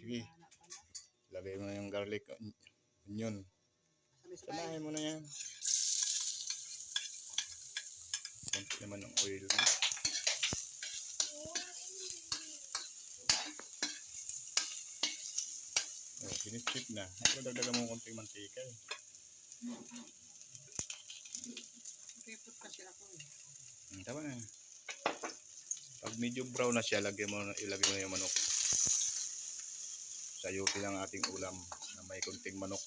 Sige. Lagay mo na yung garlic onion. Sanahin mo na yan. Konti naman ng oil. Oh, finish na. Ako dagdagan mo konting mantika eh. Pipot kasi ako eh. Tama na. Pag medyo brown na siya, ilagay mo na yung manok. Sayote lang ating ulam na may konting manok.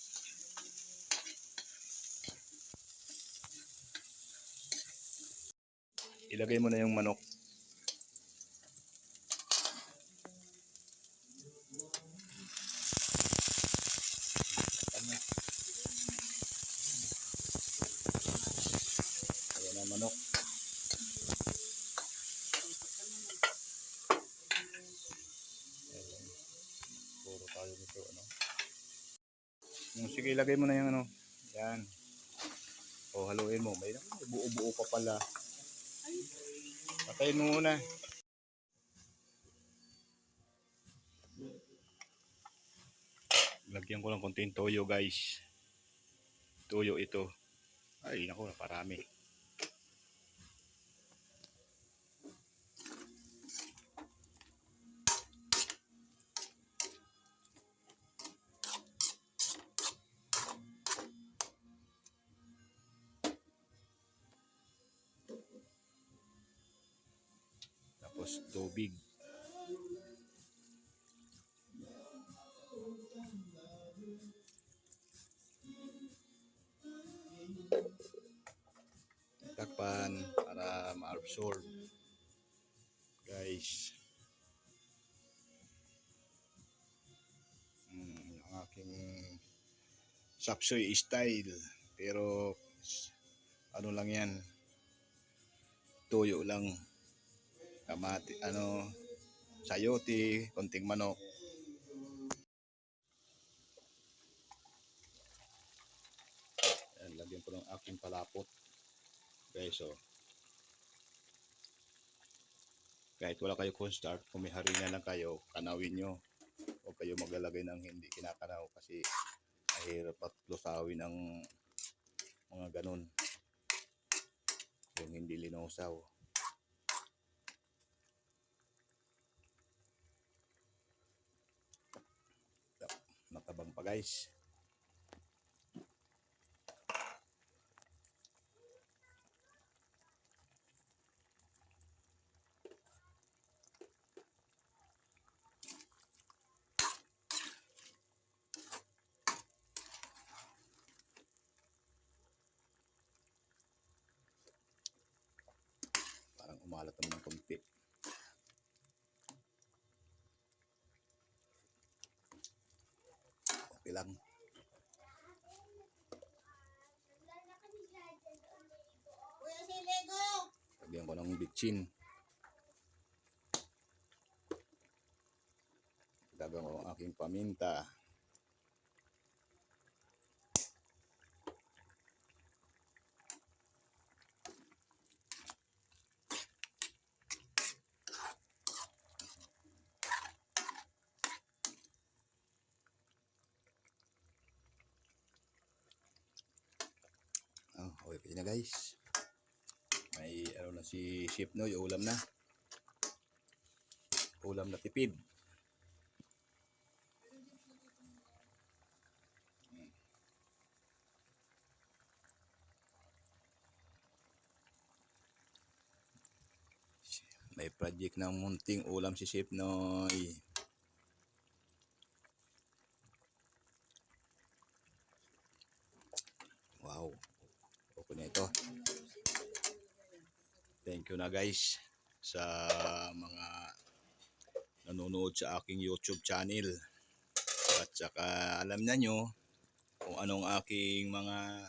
Ilagay mo na yung manok. Ayan na manok. Ayan. Puro tayo nito, ano. Sige, ilagay mo na yung ano. Yan. O, haluin mo. May buo-buo pa pala. Patayin mo muna. Lagyan ko lang konting toyo, guys. Toyo ito. Ay, naku, naparami. Tapos tubig. Takpan para ma-absorb, guys. Ang aking sapsoy style, pero ano lang yan, toyo lang, kamati, sayote, konting manok. Ayan, lagyan ko ng aking palapot, guys. So kahit wala kayo cornstarch, kung may harina lang kayo, kanawin nyo. Huwag kayo maglalagay ng hindi kinakanaw kasi mahirap at lusawin ang mga ganun, yung hindi linusaw. Matabang pa, guys. Parang umalat naman ng konti. Okay lang. Lagyan ko ng bitchin. Lagyan ko ang aking paminta. Okay na, guys. May na si Chef Noy, ulam na. Ulam na tipid. May project ng munting ulam si Chef Noy. Wow. Okay na ito. Thank you na, guys, sa mga nanonood sa aking YouTube channel. At saka alam na nyo kung anong aking mga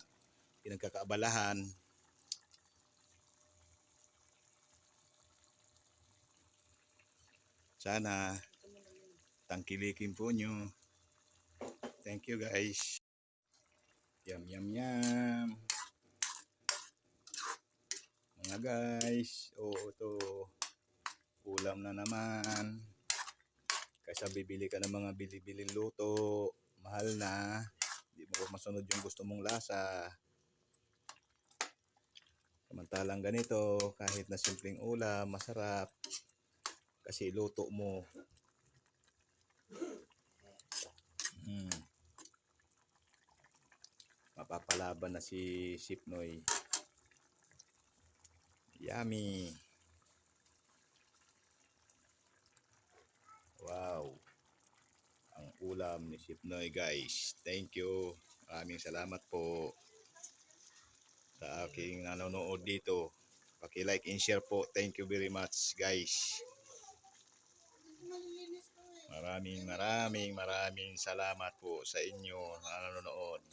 pinagkakaabalahan. Sana tangkilikin po nyo. Thank you, guys. Yum, yum, yum. Mga guys, ito ulam na naman. Kaysa bibili ka ng mga bili-biling luto, mahal na, hindi mo masunod yung gusto mong lasa. Samantalang ganito, kahit na simpleng ulam, masarap. Kasi luto mo. Mapapalaban na si Sipnoy. Yummy! Wow! Ang ulam ni Sipnoy, guys. Thank you. Maraming salamat po sa aking nanonood dito. Paki-like and share po. Thank you very much, guys. Maraming salamat po sa inyo na nanonood.